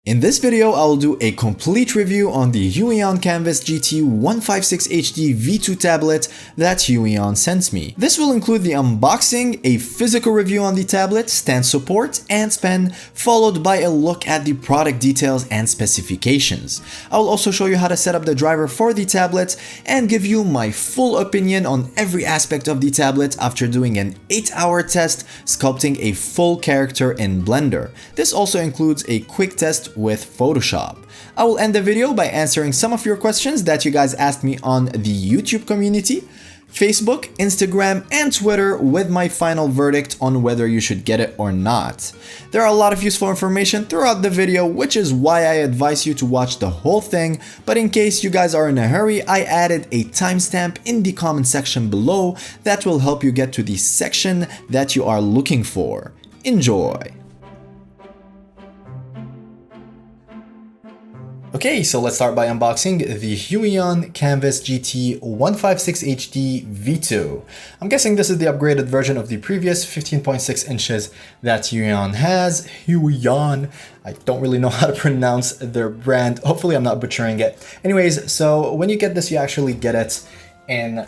In this video, I will do a complete review on the HUION Kamvas GT-156HD V2 tablet that HUION sent me. This will include the unboxing, a physical review on the tablet, stand support, and pen, followed by a look at the product details and specifications. I will also show you how to set up the driver for the tablet and give you my full opinion on every aspect of the tablet after doing an 8-hour test sculpting a full character in Blender. This also includes a quick test with Photoshop. I will end the video by answering some of your questions that you guys asked me on the YouTube community, Facebook, Instagram, and Twitter with my final verdict on whether you should get it or not. There are a lot of useful information throughout the video, which is why I advise you to watch the whole thing, but in case you guys are in a hurry, I added a timestamp in the comment section below that will help you get to the section that you are looking for. Enjoy! Okay, so let's start by unboxing the HUION Kamvas GT-156HD V2. I'm guessing this is the upgraded version of the previous 15.6 inches that HUION has. HUION. I don't really know how to pronounce their brand. Hopefully I'm not butchering it. Anyways, so when you get this, you actually get it in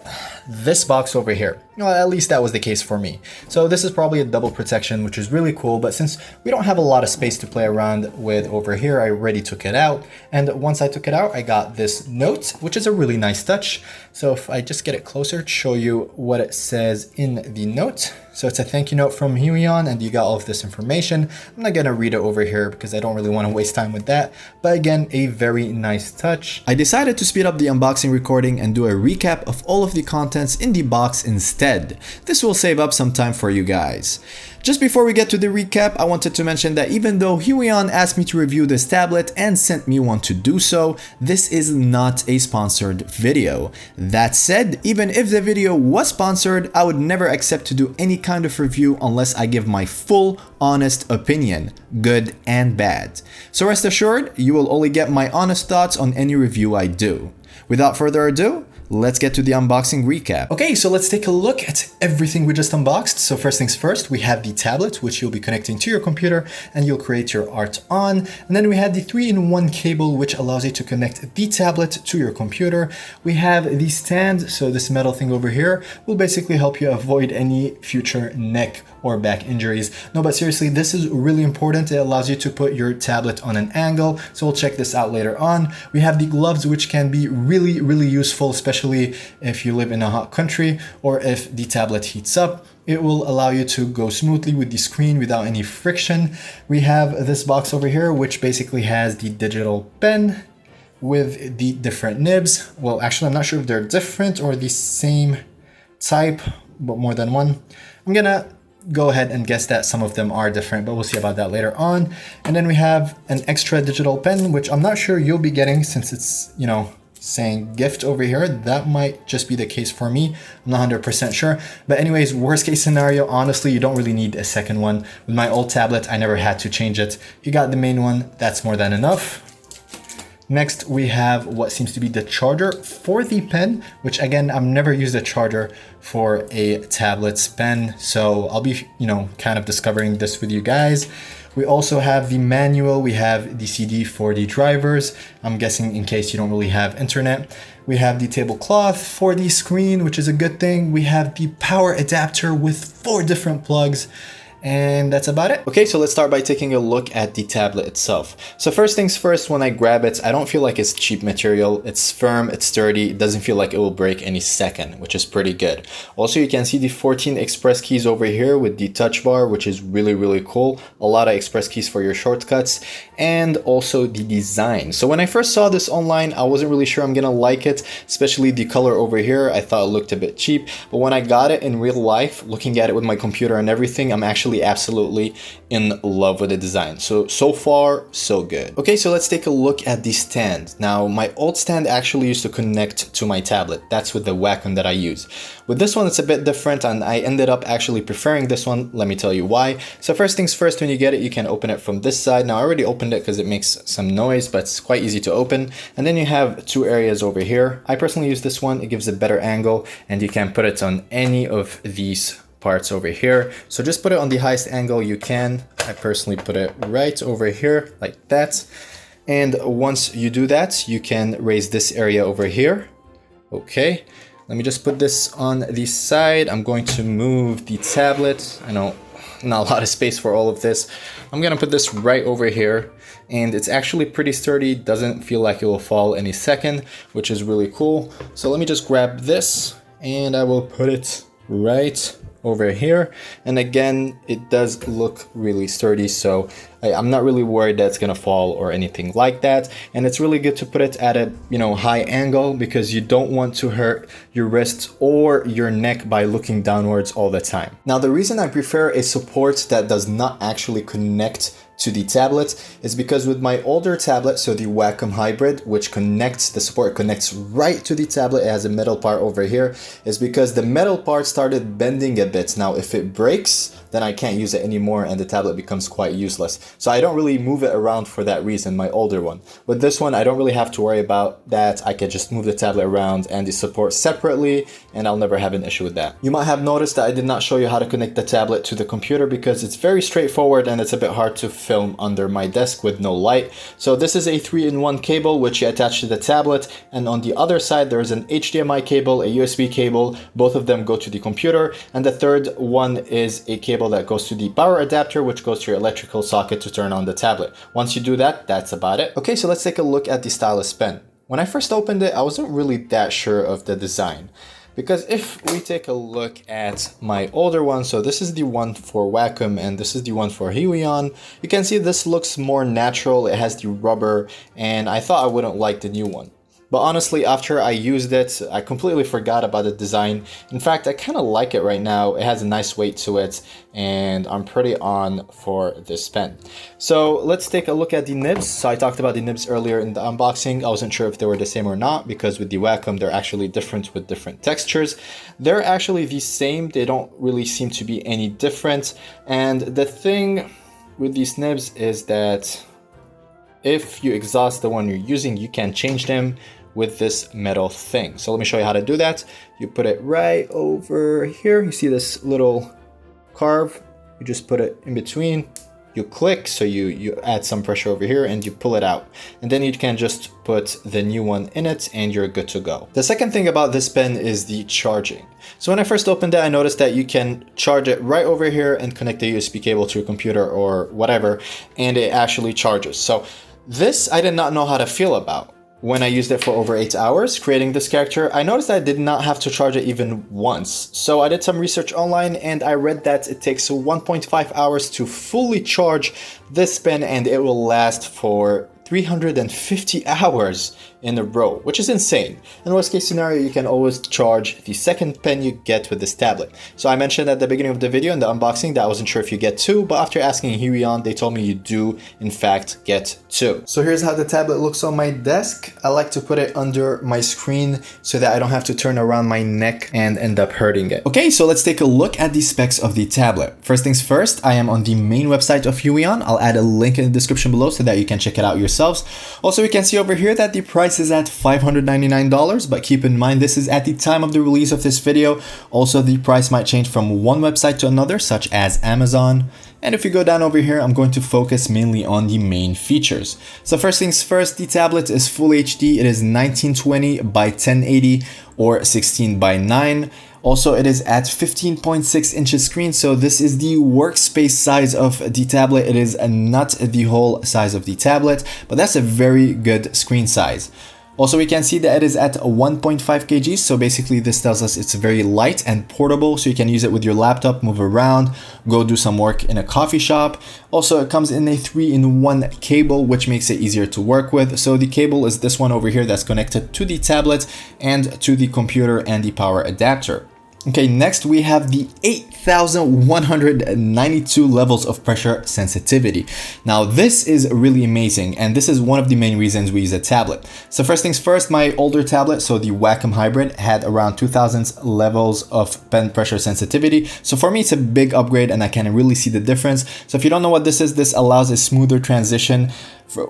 this box over here. Well, at least that was the case for me. So this is probably a double protection, which is really cool, but since we don't have a lot of space to play around with over here, I already took it out. And once I took it out, I got this note, which is a really nice touch. So if I just get it closer to show you what it says in the note. So it's a thank you note from HUION, and you got all of this information. I'm not gonna read it over here because I don't really want to waste time with that. But again, a very nice touch. I decided to speed up the unboxing recording and do a recap of all of the contents in the box instead. This will save up some time for you guys. Just before we get to the recap, I wanted to mention that even though HUION asked me to review this tablet and sent me one to do so, this is not a sponsored video. That said, even if the video was sponsored, I would never accept to do any kind of review unless I give my full, honest opinion, good and bad. So rest assured, you will only get my honest thoughts on any review I do. Without further ado, let's get to the unboxing recap. Okay, so let's take a look at everything we just unboxed. So first things first, we have the tablet, which you'll be connecting to your computer and you'll create your art on. And then we have the 3-in-1 cable, which allows you to connect the tablet to your computer. We have the stand, so this metal thing over here will basically help you avoid any future neck or back injuries. No, but seriously, this is really important. It allows you to put your tablet on an angle. So we'll check this out later on. We have the gloves, which can be really, really useful, especially if you live in a hot country or if the tablet heats up. It will allow you to go smoothly with the screen without any friction. We have this box over here, which basically has the digital pen with the different nibs. Well, actually, I'm not sure if they're different or the same type, but more than one. I'm gonna go ahead and guess that some of them are different, but we'll see about that later on. And then we have an extra digital pen, which I'm not sure you'll be getting since it's, you know, saying gift over here. That might just be the case for me. I'm not 100% sure. But anyways, worst case scenario, honestly, you don't really need a second one. With my old tablet, I never had to change it. You got the main one, that's more than enough. Next, we have what seems to be the charger for the pen, which again, I've never used a charger for a tablet's pen. So I'll be, kind of discovering this with you guys. We also have the manual. We have the CD for the drivers. I'm guessing in case you don't really have internet. We have the tablecloth for the screen, which is a good thing. We have the power adapter with 4 different plugs. And that's about it. Okay, so let's start by taking a look at the tablet itself. So first things first, when I grab it, I don't feel like it's cheap material. It's firm, it's sturdy, it doesn't feel like it will break any second, which is pretty good. Also, you can see the 14 express keys over here with the touch bar, which is really, really cool. A lot of express keys for your shortcuts, and also the design. So when I first saw this online, I wasn't really sure I'm gonna like it, especially the color over here. I thought it looked a bit cheap, but when I got it in real life, looking at it with my computer and everything, I'm actually absolutely in love with the design. So far, so good. Okay, so let's take a look at the stand. Now, my old stand actually used to connect to my tablet. That's with the Wacom that I use. With this one, it's a bit different, and I ended up actually preferring this one. Let me tell you why. So first things first, when you get it, you can open it from this side. Now, I already opened it because it makes some noise, but it's quite easy to open. And then you have 2 areas over here. I personally use this one. It gives a better angle, and you can put it on any of these parts over here. So just put it on the highest angle you can. I personally put it right over here like that. And once you do that, you can raise this area over here. Okay, let me just put this on the side. I'm going to move the tablet. I know not a lot of space for all of this. I'm gonna put this right over here, and it's actually pretty sturdy. Doesn't feel like it will fall any second, which is really cool. So let me just grab this and I will put it right over here. And again, it does look really sturdy, so I'm not really worried that it's gonna fall or anything like that. And it's really good to put it at a high angle, because you don't want to hurt your wrist or your neck by looking downwards all the time. Now, the reason I prefer a support that does not actually connect to the tablet is because with my older tablet, so the Wacom hybrid, which the support connects right to the tablet, it has a metal part over here, is because the metal part started bending a bit. Now, if it breaks, then I can't use it anymore and the tablet becomes quite useless. So I don't really move it around for that reason, my older one. With this one, I don't really have to worry about that. I can just move the tablet around and the support separately, and I'll never have an issue with that. You might have noticed that I did not show you how to connect the tablet to the computer, because it's very straightforward and it's a bit hard to film under my desk with no light. So this is a 3-in-1 cable which you attach to the tablet, and on the other side there is an HDMI cable, a USB cable. Both of them go to the computer, and the third one is a cable that goes to the power adapter, which goes to your electrical socket to turn on the tablet. Once you do that, that's about it. Okay, so let's take a look at the Stylus pen. When I first opened it, I wasn't really that sure of the design, because if we take a look at my older one, so this is the one for Wacom and this is the one for HUION, you can see this looks more natural. It has the rubber, and I thought I wouldn't like the new one. But honestly, after I used it, I completely forgot about the design. In fact, I kind of like it right now. It has a nice weight to it, and I'm pretty on for this pen. So let's take a look at the nibs. So I talked about the nibs earlier in the unboxing. I wasn't sure if they were the same or not, because with the Wacom, they're actually different with different textures. They're actually the same. They don't really seem to be any different. And the thing with these nibs is that if you exhaust the one you're using, you can change them with this metal thing. So let me show you how to do that. You put it right over here. You see this little carve, you just put it in between, you click, so you add some pressure over here and you pull it out. And then you can just put the new one in it and you're good to go. The second thing about this pen is the charging. So when I first opened it, I noticed that you can charge it right over here and connect the USB cable to your computer or whatever, and it actually charges. So this I did not know how to feel about. When I used it for over 8 hours creating this character, I noticed that I did not have to charge it even once. So I did some research online and I read that it takes 1.5 hours to fully charge this pen, and it will last for 350 hours in a row, which is insane. In worst case scenario, you can always charge the second pen you get with this tablet. So I mentioned at the beginning of the video in the unboxing that I wasn't sure if you get two, but after asking HUION, they told me you do in fact get two. So here's how the tablet looks on my desk. I like to put it under my screen so that I don't have to turn around my neck and end up hurting it. Okay, so let's take a look at the specs of the tablet. First things first, I am on the main website of HUION. I'll add a link in the description below so that you can check it out yourselves. Also, you can see over here that the price is at $599, but keep in mind this is at the time of the release of this video. Also, the price might change from one website to another, such as Amazon. And if you go down over here, I'm going to focus mainly on the main features. So first things first, the tablet is full HD. It is 1920 by 1080 or 16 by 9. Also, it is at 15.6 inches screen, so this is the workspace size of the tablet. It is not the whole size of the tablet, but that's a very good screen size. Also, we can see that it is at 1.5 kg, so basically this tells us it's very light and portable, so you can use it with your laptop, move around, go do some work in a coffee shop. Also, it comes in a 3-in-1 cable, which makes it easier to work with. So the cable is this one over here that's connected to the tablet and to the computer and the power adapter. Okay, next we have the 8,192 levels of pressure sensitivity. Now this is really amazing, and this is one of the main reasons we use a tablet. So first things first, my older tablet, so the Wacom hybrid, had around 2,000 levels of pen pressure sensitivity. So for me, it's a big upgrade and I can really see the difference. So if you don't know what this is, this allows a smoother transition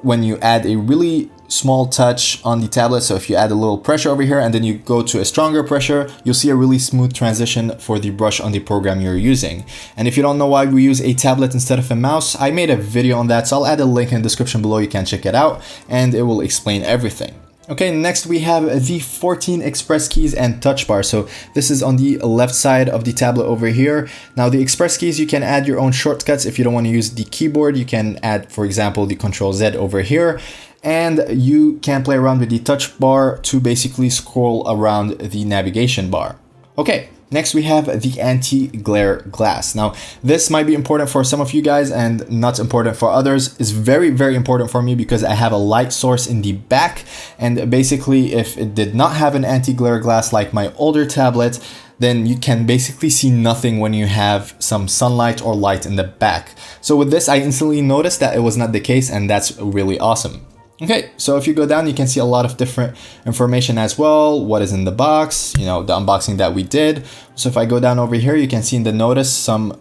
when you add a really small touch on the tablet. So if you add a little pressure over here and then you go to a stronger pressure, you'll see a really smooth transition for the brush on the program you're using. And if you don't know why we use a tablet instead of a mouse, I made a video on that, so I'll add a link in the description below. You can check it out and it will explain everything. Okay, next we have the 14 express keys and touch bar. So this is on the left side of the tablet over here. Now the express keys, you can add your own shortcuts. If you don't want to use the keyboard, you can add, for example, the Control Z over here. And you can play around with the touch bar to basically scroll around the navigation bar. Okay, next we have the anti-glare glass. Now, this might be important for some of you guys and not important for others. It's very, very important for me because I have a light source in the back. And basically, if it did not have an anti-glare glass like my older tablet, then you can basically see nothing when you have some sunlight or light in the back. So with this, I instantly noticed that it was not the case, and that's really awesome. Okay, so if you go down, you can see a lot of different information as well. What is in the box, you know, the unboxing that we did. So if I go down over here, you can see in the notice some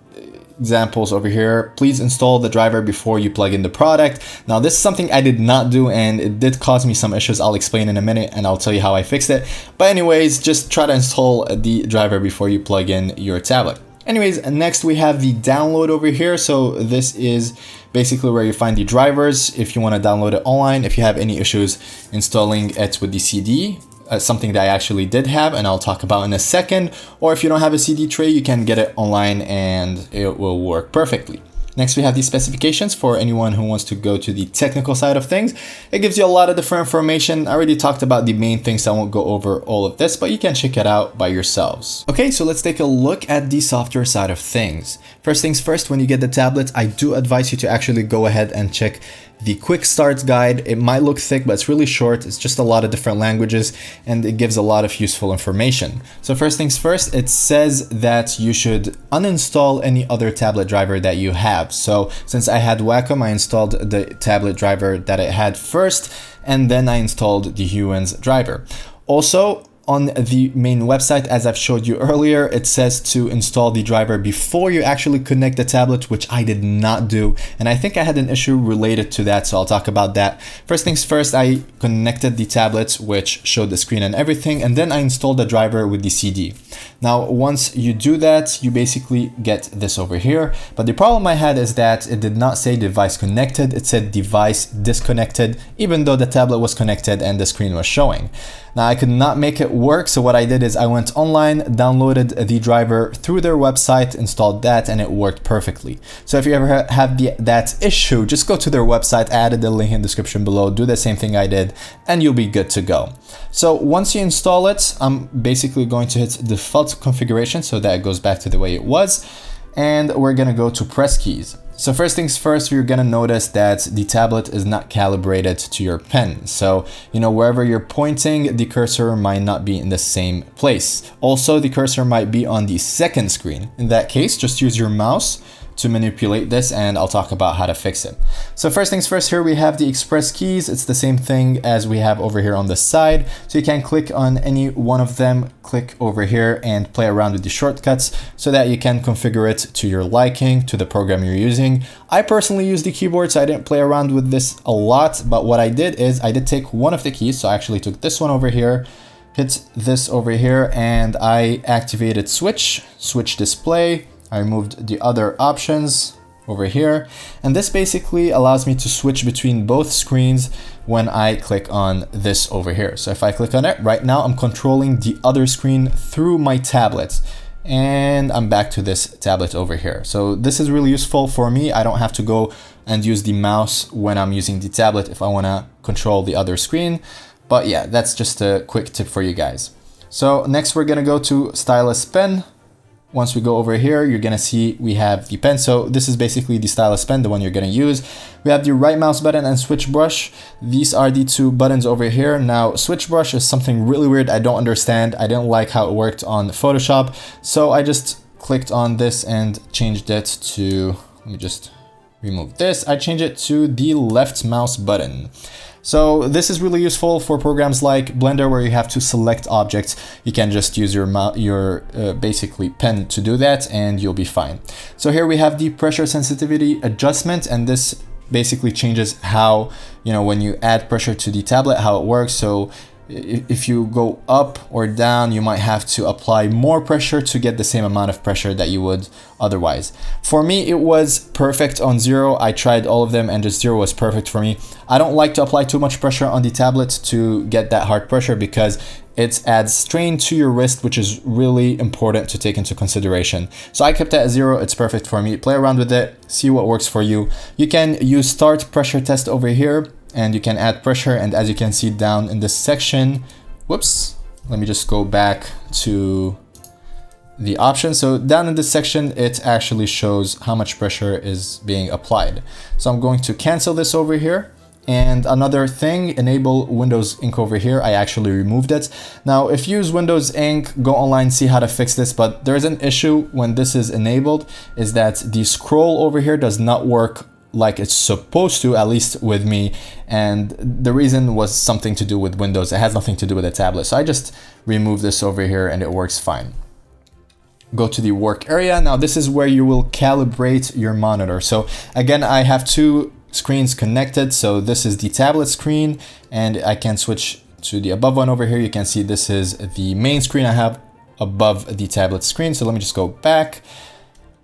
examples over here. Please install the driver before you plug in the product. Now, this is something I did not do and it did cause me some issues. I'll explain in a minute and I'll tell you how I fixed it. But anyways, just try to install the driver before you plug in your tablet. Anyways, next we have the download over here. So this is basically where you find the drivers if you want to download it online. If you have any issues installing it with the CD, something that I actually did have and I'll talk about in a second. Or if you don't have a CD tray, you can get it online and it will work perfectly. Next, we have the specifications for anyone who wants to go to the technical side of things. It gives you a lot of different information. I already talked about the main things, so I won't go over all of this, but you can check it out by yourselves. Okay, so let's take a look at the software side of things. First things first, when you get the tablet, I do advise you to actually go ahead and check the quick start guide. It might look thick, but it's really short. It's just a lot of different languages and it gives a lot of useful information. So first things first, it says that you should uninstall any other tablet driver that you have. So since I had Wacom, I installed the tablet driver that it had first, and then I installed the HUION's driver. Also, on the main website, as I've showed you earlier, it says to install the driver before you actually connect the tablet, which I did not do. And I think I had an issue related to that, so I'll talk about that. First things first, I connected the tablet, which showed the screen and everything, and then I installed the driver with the CD. Now, once you do that, you basically get this over here. But the problem I had is that it did not say device connected, it said device disconnected, even though the tablet was connected and the screen was showing. Now, I could not make it work, so what I did is I went online, downloaded the driver through their website, installed that, and it worked perfectly. So if you ever have that issue, just go to their website, I added the link in the description below, do the same thing I did, and you'll be good to go. So once you install it, I'm basically going to hit default configuration so that it goes back to the way it was, and we're gonna go to press keys. So first things first, you're gonna notice that the tablet is not calibrated to your pen. So, you know, wherever you're pointing, the cursor might not be in the same place. Also, the cursor might be on the second screen. In that case, just use your mouse to manipulate this, and I'll talk about how to fix it. So first things first, here we have the express keys. It's the same thing as we have over here on the side. So you can click on any one of them, click over here and play around with the shortcuts so that you can configure it to your liking, to the program you're using. I personally use the keyboard, so I didn't play around with this a lot, but what I did is I did take one of the keys. So I actually took this one over here, hit this over here, and I activated switch display. I removed the other options over here, and this basically allows me to switch between both screens when I click on this over here. So if I click on it right now, I'm controlling the other screen through my tablet, and I'm back to this tablet over here. So this is really useful for me. I don't have to go and use the mouse when I'm using the tablet if I want to control the other screen. But yeah, that's just a quick tip for you guys. So next we're gonna go to Stylus pen. Once we go over here, you're gonna see we have the pen. So this is basically the Stylus pen, the one you're gonna use. We have the right mouse button and switch brush. These are the two buttons over here. Now, switch brush is something really weird. I don't understand. I didn't like how it worked on Photoshop. So I just clicked on this and changed it to, let me just remove this. I changed it to the left mouse button. So this is really useful for programs like Blender where you have to select objects. You can just use your basically pen to do that and you'll be fine. So here we have the pressure sensitivity adjustment, and this basically changes how, when you add pressure to the tablet, how it works. So if you go up or down, you might have to apply more pressure to get the same amount of pressure that you would otherwise. For me, it was perfect on 0. I tried all of them and just 0 was perfect for me. I don't like to apply too much pressure on the tablet to get that hard pressure because it adds strain to your wrist, which is really important to take into consideration. So I kept it at 0. It's perfect for me. Play around with it, see what works for you. You can use start pressure test over here, and you can add pressure. And as you can see down in this section, whoops, let me just go back to the options. So down in this section, it actually shows how much pressure is being applied. So I'm going to cancel this over here. And another thing, enable Windows Ink over here. I actually removed it. Now, if you use Windows Ink, go online, see how to fix this. But there's an issue when this is enabled, is that the scroll over here does not work like it's supposed to, at least with me. And the reason was something to do with Windows. It has nothing to do with the tablet. So I just removed this over here and it works fine. Go to the work area. Now this is where you will calibrate your monitor. So again, I have two screens connected. So this is the tablet screen and I can switch to the above one over here. You can see this is the main screen I have above the tablet screen. So let me just go back.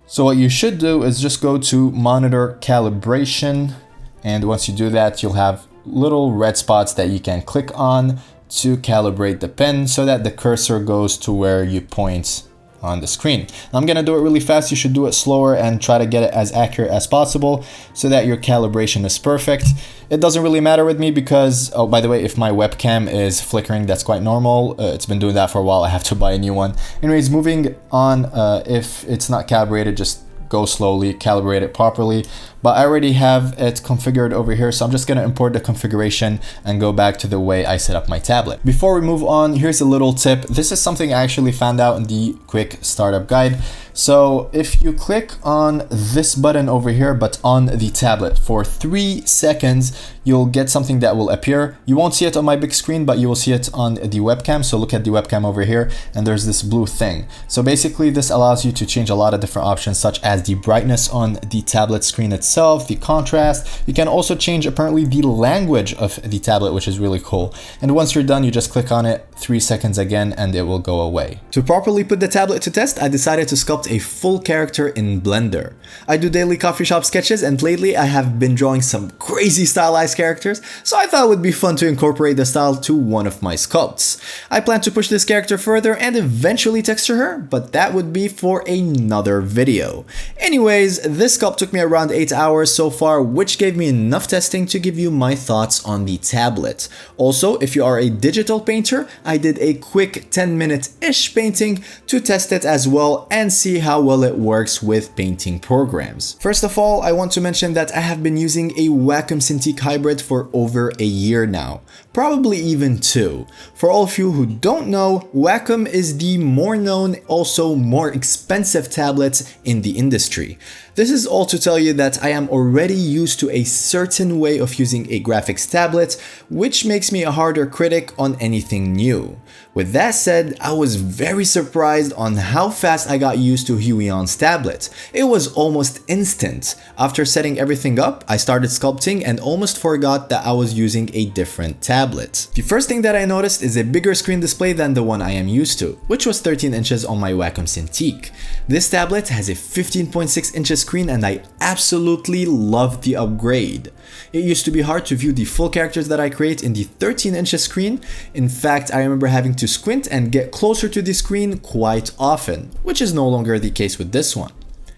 So what you should do is just go to monitor calibration. And once you do that, you'll have little red spots that you can click on to calibrate the pen so that the cursor goes to where you point on the screen. I'm gonna do it really fast. You should do it slower and try to get it as accurate as possible so that your calibration is perfect. It doesn't really matter with me because, oh, by the way, if my webcam is flickering, that's quite normal. It's been doing that for a while. I have to buy a new one. Anyways, moving on, if it's not calibrated, just go slowly, calibrate it properly. But I already have it configured over here, so I'm just gonna import the configuration and go back to the way I set up my tablet. Before we move on, here's a little tip. This is something I actually found out in the quick startup guide. So if you click on this button over here, but on the tablet for 3 seconds, you'll get something that will appear. You won't see it on my big screen, but you will see it on the webcam. So look at the webcam over here, and there's this blue thing. So basically this allows you to change a lot of different options, such as the brightness on the tablet screen itself, the contrast. You can also change apparently the language of the tablet, which is really cool. And once you're done, you just click on it 3 seconds again, and it will go away. To properly put the tablet to test, I decided to sculpt a full character in Blender. I do daily coffee shop sketches, and lately I have been drawing some crazy stylized characters, so I thought it would be fun to incorporate the style to one of my sculpts. I plan to push this character further and eventually texture her, but that would be for another video. Anyways, this sculpt took me around 8 hours so far, which gave me enough testing to give you my thoughts on the tablet. Also, if you are a digital painter, I did a quick 10-minute-ish painting to test it as well and see how well it works with painting programs. First of all, I want to mention that I have been using a Wacom Cintiq hybrid for over a year now, probably even 2. For all of you who don't know, Wacom is the more known, also more expensive tablet in the industry. This is all to tell you that I am already used to a certain way of using a graphics tablet, which makes me a harder critic on anything new. With that said, I was very surprised on how fast I got used to HUION's tablet. It was almost instant. After setting everything up, I started sculpting and almost forgot that I was using a different tablet. The first thing that I noticed is a bigger screen display than the one I am used to, which was 13 inches on my Wacom Cintiq. This tablet has a 15.6 inches screen and I absolutely love the upgrade. It used to be hard to view the full characters that I create in the 13 inches screen. In fact, I remember having to squint and get closer to the screen quite often, which is no longer the case with this one.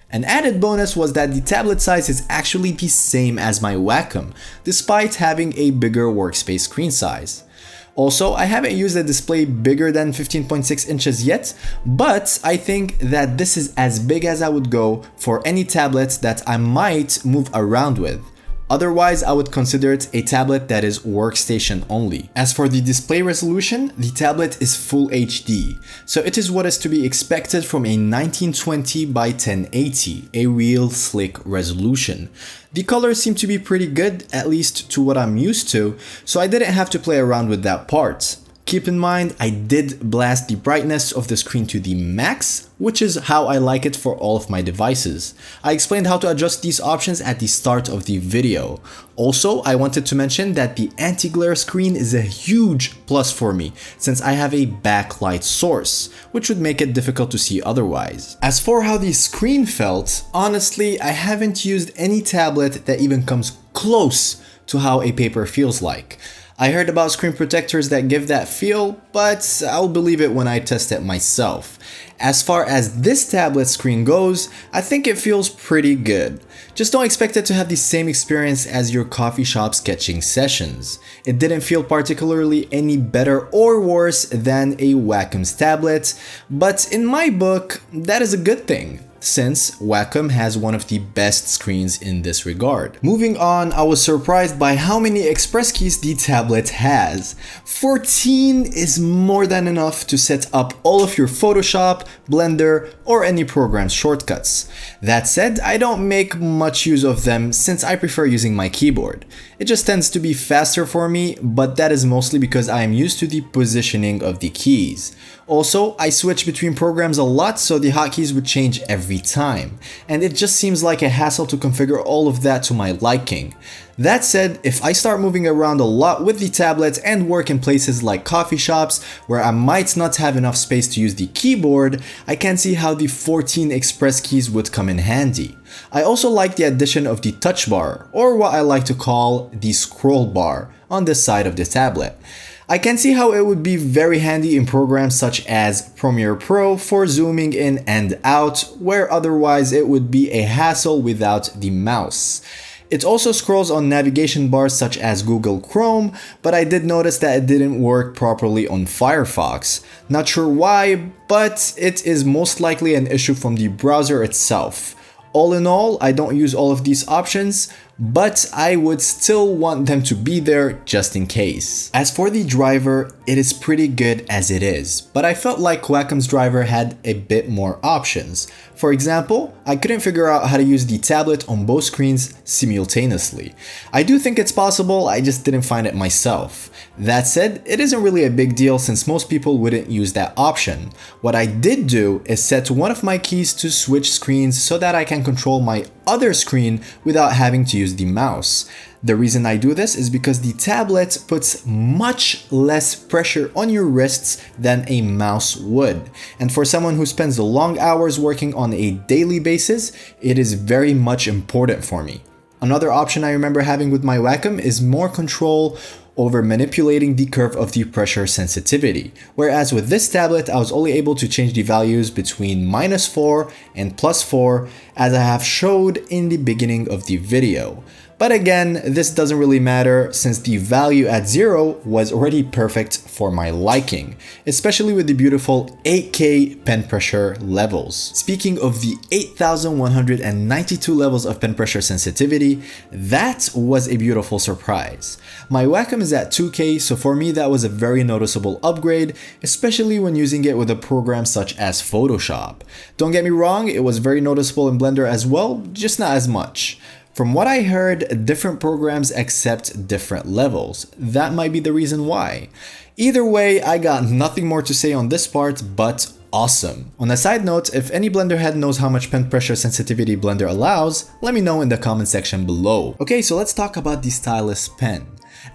An added bonus was that the tablet size is actually the same as my Wacom, despite having a bigger workspace screen size. Also, I haven't used a display bigger than 15.6 inches yet, but I think that this is as big as I would go for any tablet that I might move around with. Otherwise, I would consider it a tablet that is workstation only. As for the display resolution, the tablet is Full HD, so it is what is to be expected from a 1920 by 1080, a real slick resolution. The colors seem to be pretty good, at least to what I'm used to, so I didn't have to play around with that part. Keep in mind, I did blast the brightness of the screen to the max, which is how I like it for all of my devices. I explained how to adjust these options at the start of the video. Also, I wanted to mention that the anti-glare screen is a huge plus for me since I have a backlight source, which would make it difficult to see otherwise. As for how the screen felt, honestly, I haven't used any tablet that even comes close to how a paper feels like. I heard about screen protectors that give that feel, but I'll believe it when I test it myself. As far as this tablet screen goes, I think it feels pretty good. Just don't expect it to have the same experience as your coffee shop sketching sessions. It didn't feel particularly any better or worse than a Wacom's tablet, but in my book, that is a good thing, since Wacom has one of the best screens in this regard. Moving on, I was surprised by how many express keys the tablet has. 14 is more than enough to set up all of your Photoshop, Blender, or any program's shortcuts. That said, I don't make much use of them since I prefer using my keyboard. It just tends to be faster for me, but that is mostly because I am used to the positioning of the keys. Also, I switch between programs a lot, so the hotkeys would change every time, and it just seems like a hassle to configure all of that to my liking. That said, if I start moving around a lot with the tablet and work in places like coffee shops where I might not have enough space to use the keyboard, I can see how the 14 express keys would come in handy. I also like the addition of the touch bar, or what I like to call the scroll bar, on this side of the tablet. I can see how it would be very handy in programs such as Premiere Pro for zooming in and out, where otherwise it would be a hassle without the mouse. It also scrolls on navigation bars such as Google Chrome, but I did notice that it didn't work properly on Firefox. Not sure why, but it is most likely an issue from the browser itself. All in all, I don't use all of these options, but I would still want them to be there just in case. As for the driver, it is pretty good as it is, but I felt like Wacom's driver had a bit more options. For example, I couldn't figure out how to use the tablet on both screens simultaneously. I do think it's possible, I just didn't find it myself. That said, it isn't really a big deal since most people wouldn't use that option. What I did do is set one of my keys to switch screens so that I can control my other screen without having to use the mouse. The reason I do this is because the tablet puts much less pressure on your wrists than a mouse would. And for someone who spends long hours working on a daily basis, it is very much important for me. Another option I remember having with my Wacom is more control over manipulating the curve of the pressure sensitivity, whereas with this tablet I was only able to change the values between -4 and +4 as I have showed in the beginning of the video. But again, this doesn't really matter since the value at 0 was already perfect for my liking, especially with the beautiful 8K pen pressure levels. Speaking of the 8192 levels of pen pressure sensitivity, that was a beautiful surprise. My Wacom is at 2K, so for me that was a very noticeable upgrade, especially when using it with a program such as Photoshop. Don't get me wrong, it was very noticeable in Blender as well, just not as much. From what I heard, different programs accept different levels. That might be the reason why. Either way, I got nothing more to say on this part, but awesome. On a side note, if any Blender head knows how much pen pressure sensitivity Blender allows, let me know in the comment section below. Okay, so let's talk about the Stylus pen.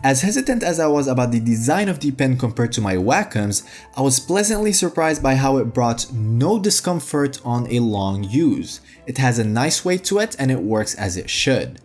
As hesitant as I was about the design of the pen compared to my Wacom's, I was pleasantly surprised by how it brought no discomfort on a long use. It has a nice weight to it and it works as it should.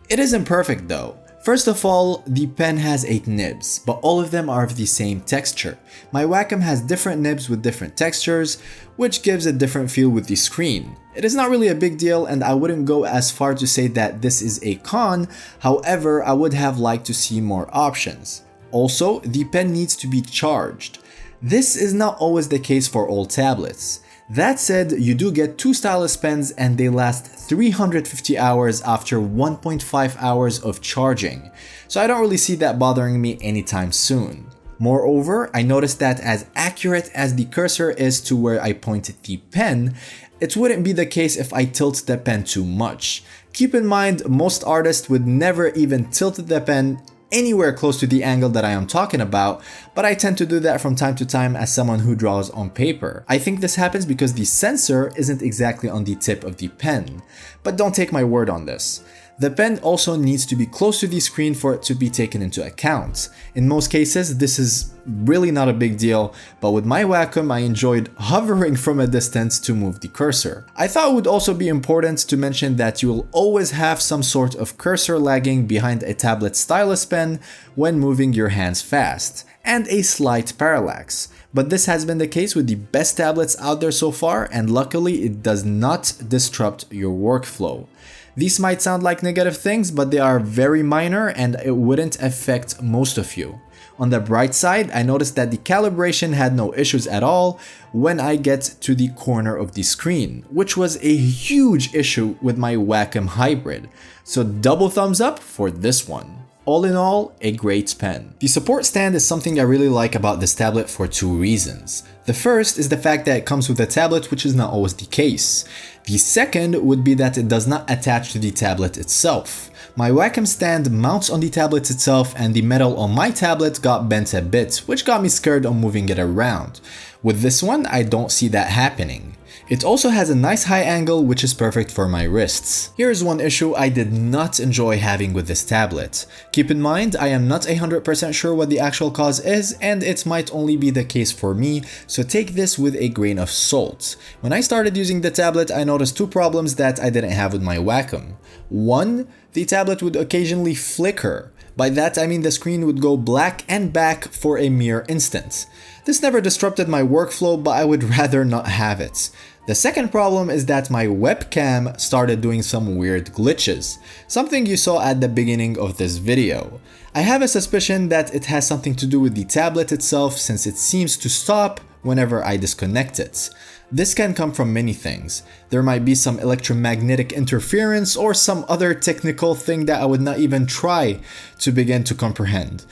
It isn't perfect though. First of all, the pen has 8 nibs, but all of them are of the same texture. My Wacom has different nibs with different textures, which gives a different feel with the screen. It is not really a big deal and I wouldn't go as far to say that this is a con, however, I would have liked to see more options. Also, the pen needs to be charged. This is not always the case for all tablets. That said, you do get 2 Stylus pens and they last 350 hours after 1.5 hours of charging, so I don't really see that bothering me anytime soon. Moreover, I noticed that as accurate as the cursor is to where I pointed the pen, it wouldn't be the case if I tilt the pen too much. Keep in mind, most artists would never even tilt the pen anywhere close to the angle that I am talking about, but I tend to do that from time to time as someone who draws on paper. I think this happens because the sensor isn't exactly on the tip of the pen, but don't take my word on this. The pen also needs to be close to the screen for it to be taken into account. In most cases, this is really not a big deal, but with my Wacom, I enjoyed hovering from a distance to move the cursor. I thought it would also be important to mention that you will always have some sort of cursor lagging behind a tablet stylus pen when moving your hands fast, and a slight parallax. But this has been the case with the best tablets out there so far, and luckily it does not disrupt your workflow. These might sound like negative things, but they are very minor and it wouldn't affect most of you. On the bright side, I noticed that the calibration had no issues at all when I get to the corner of the screen, which was a huge issue with my Wacom Hybrid. So double thumbs up for this one. All in all, a great pen. The support stand is something I really like about this tablet for two reasons. The first is the fact that it comes with a tablet, which is not always the case. The second would be that it does not attach to the tablet itself. My Wacom stand mounts on the tablet itself, and the metal on my tablet got bent a bit, which got me scared on moving it around. With this one, I don't see that happening. It also has a nice high angle, which is perfect for my wrists. Here's one issue I did not enjoy having with this tablet. Keep in mind, I am not 100% sure what the actual cause is, and it might only be the case for me, so take this with a grain of salt. When I started using the tablet, I noticed two problems that I didn't have with my Wacom. One, the tablet would occasionally flicker. By that I mean the screen would go black and back for a mere instant. This never disrupted my workflow, but I would rather not have it. The second problem is that my webcam started doing some weird glitches, something you saw at the beginning of this video. I have a suspicion that it has something to do with the tablet itself, since it seems to stop whenever I disconnect it. This can come from many things. There might be some electromagnetic interference or some other technical thing that I would not even try to begin to comprehend.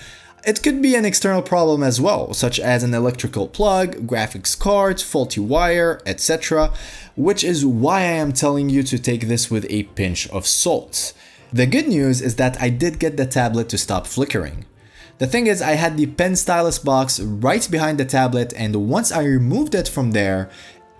It could be an external problem as well, such as an electrical plug, graphics card, faulty wire, etc., which is why I am telling you to take this with a pinch of salt. The good news is that I did get the tablet to stop flickering. The thing is, I had the pen stylus box right behind the tablet, and once I removed it from there,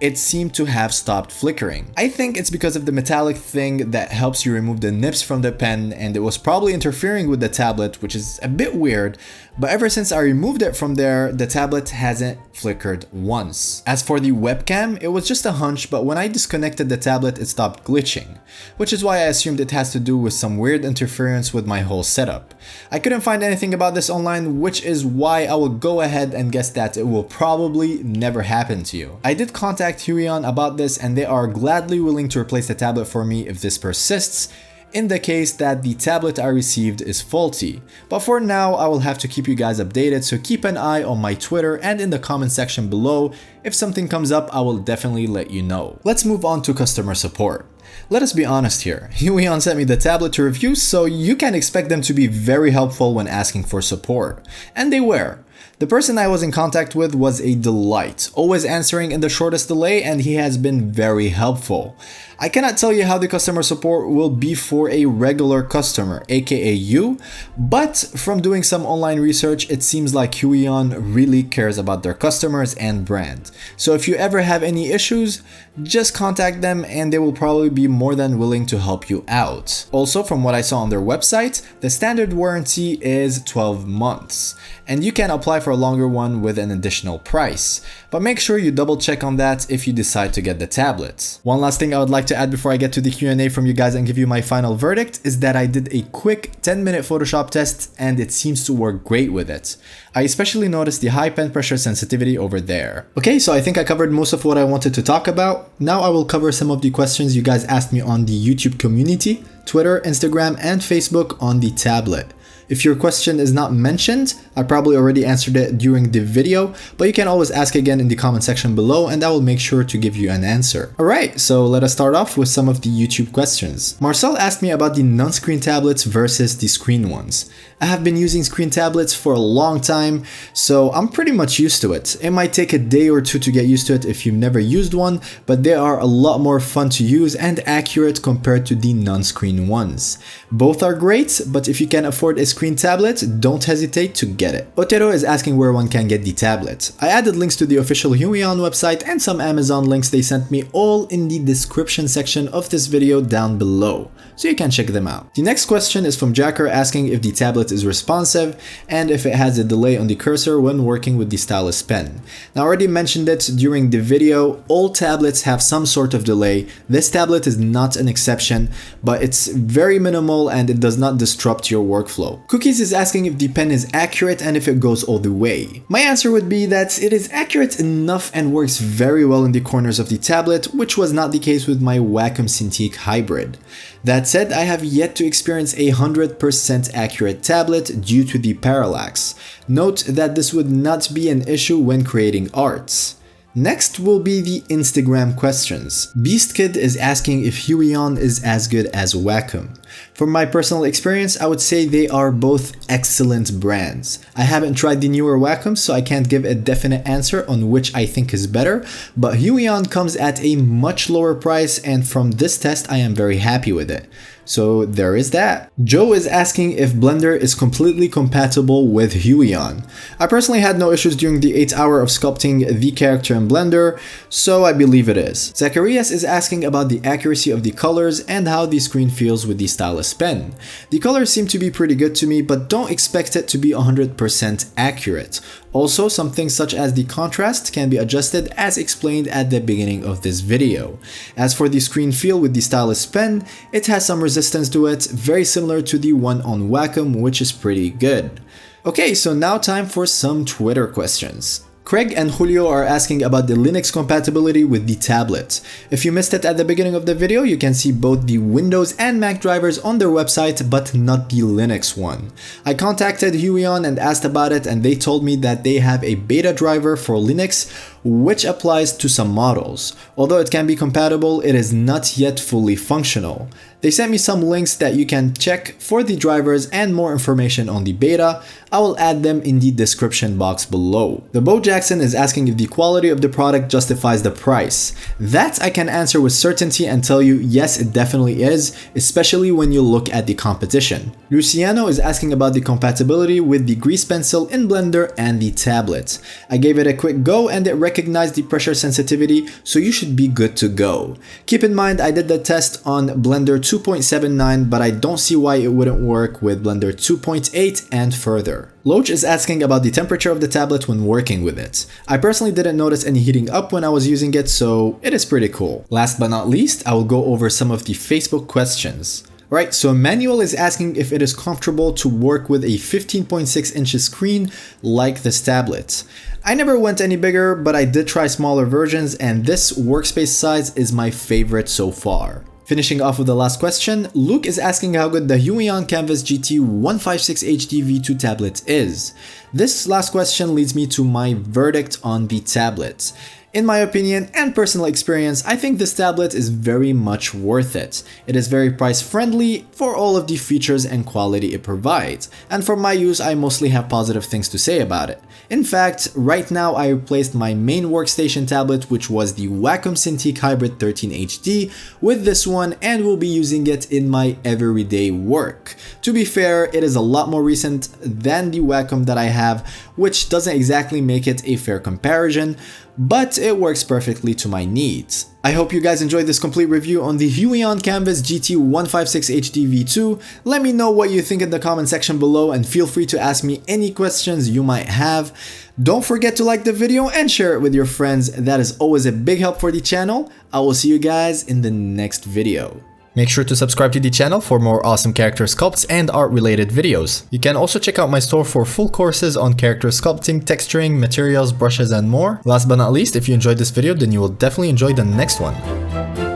it seemed to have stopped flickering. I think it's because of the metallic thing that helps you remove the nips from the pen, and it was probably interfering with the tablet, which is a bit weird, but ever since I removed it from there, the tablet hasn't flickered once. As for the webcam, it was just a hunch, but when I disconnected the tablet, it stopped glitching, which is why I assumed it has to do with some weird interference with my whole setup. I couldn't find anything about this online, which is why I will go ahead and guess that it will probably never happen to you. I did contact HUION about this, and they are gladly willing to replace the tablet for me if this persists, in the case that the tablet I received is faulty. But for now, I will have to keep you guys updated, so keep an eye on my Twitter and in the comment section below. If something comes up, I will definitely let you know. Let's move on to customer support. Let us be honest here, HUION sent me the tablet to review, so you can expect them to be very helpful when asking for support. And they were. The person I was in contact with was a delight, always answering in the shortest delay, and he has been very helpful. I cannot tell you how the customer support will be for a regular customer, aka you, but from doing some online research, it seems like HUION really cares about their customers and brand. So if you ever have any issues, just contact them and they will probably be more than willing to help you out. Also, from what I saw on their website, the standard warranty is 12 months, and you can apply for a longer one with an additional price. But make sure you double check on that if you decide to get the tablet. One last thing I would like to add before I get to the Q&A from you guys and give you my final verdict is that I did a quick 10-minute Photoshop test and it seems to work great with it. I especially noticed the high pen pressure sensitivity over there. Okay, so I think I covered most of what I wanted to talk about. Now I will cover some of the questions you guys asked me on the YouTube community, Twitter, Instagram, and Facebook on the tablet. If your question is not mentioned, I probably already answered it during the video, but you can always ask again in the comment section below and I will make sure to give you an answer. Alright, so let us start off with some of the YouTube questions. Marcel asked me about the non-screen tablets versus the screen ones. I have been using screen tablets for a long time, so I'm pretty much used to it. It might take a day or two to get used to it if you've never used one, but they are a lot more fun to use and accurate compared to the non-screen ones. Both are great, but if you can afford a screen screen tablet, don't hesitate to get it. Otero is asking where one can get the tablet. I added links to the official HUION website and some Amazon links they sent me all in the description section of this video down below, so you can check them out. The next question is from Jacker asking if the tablet is responsive and if it has a delay on the cursor when working with the Stylus pen. Now I already mentioned it during the video, all tablets have some sort of delay. This tablet is not an exception, but it's very minimal and it does not disrupt your workflow. Cookies is asking if the pen is accurate and if it goes all the way. My answer would be that it is accurate enough and works very well in the corners of the tablet, which was not the case with my Wacom Cintiq Hybrid. That said, I have yet to experience a 100% accurate tablet due to the parallax. Note that this would not be an issue when creating arts. Next will be the Instagram questions. BeastKid is asking if HUION is as good as Wacom. From my personal experience, I would say they are both excellent brands. I haven't tried the newer Wacom, so I can't give a definite answer on which I think is better, but HUION comes at a much lower price, and from this test I am very happy with it. So there is that. Joe is asking if Blender is completely compatible with HUION. I personally had no issues during the 8 hour of sculpting the character in Blender, so I believe it is. Zacharias is asking about the accuracy of the colors and how the screen feels with the Stylus pen. The colors seem to be pretty good to me, but don't expect it to be 100% accurate. Also, some things such as the contrast can be adjusted as explained at the beginning of this video. As for the screen feel with the Stylus pen, it has some resistance to it, very similar to the one on Wacom, which is pretty good. Okay, so now time for some Twitter questions. Craig and Julio are asking about the Linux compatibility with the tablet. If you missed it at the beginning of the video, you can see both the Windows and Mac drivers on their website, but not the Linux one. I contacted HUION and asked about it, and they told me that they have a beta driver for Linux, which applies to some models. Although it can be compatible, it is not yet fully functional. They sent me some links that you can check for the drivers and more information on the beta. I will add them in the description box below. The Bo Jackson is asking if the quality of the product justifies the price. That I can answer with certainty and tell you yes, it definitely is, especially when you look at the competition. Luciano is asking about the compatibility with the grease pencil in Blender and the tablet. I gave it a quick go and it recognized the pressure sensitivity, so you should be good to go. Keep in mind I did the test on Blender 2.79, but I don't see why it wouldn't work with Blender 2.8 and further. Loach is asking about the temperature of the tablet when working with it. I personally didn't notice any heating up when I was using it, so it is pretty cool. Last but not least, I will go over some of the Facebook questions. Right, so Manuel is asking if it is comfortable to work with a 15.6 inches screen like this tablet. I never went any bigger, but I did try smaller versions, and this workspace size is my favorite so far. Finishing off with the last question, Luke is asking how good the HUION Kamvas GT-156HD V2 tablet is. This last question leads me to my verdict on the tablet. In my opinion and personal experience, I think this tablet is very much worth it. It is very price friendly for all of the features and quality it provides, and for my use I mostly have positive things to say about it. In fact, right now I replaced my main workstation tablet, which was the Wacom Cintiq Hybrid 13HD, with this one and will be using it in my everyday work. To be fair, it is a lot more recent than the Wacom that I have, which doesn't exactly make it a fair comparison, but it works perfectly to my needs. I hope you guys enjoyed this complete review on the HUION Kamvas GT-156HD V2. Let me know what you think in the comment section below and feel free to ask me any questions you might have. Don't forget to like the video and share it with your friends. That is always a big help for the channel. I will see you guys in the next video. Make sure to subscribe to the channel for more awesome character sculpts and art related videos. You can also check out my store for full courses on character sculpting, texturing, materials, brushes, and more. Last but not least, if you enjoyed this video, then you will definitely enjoy the next one.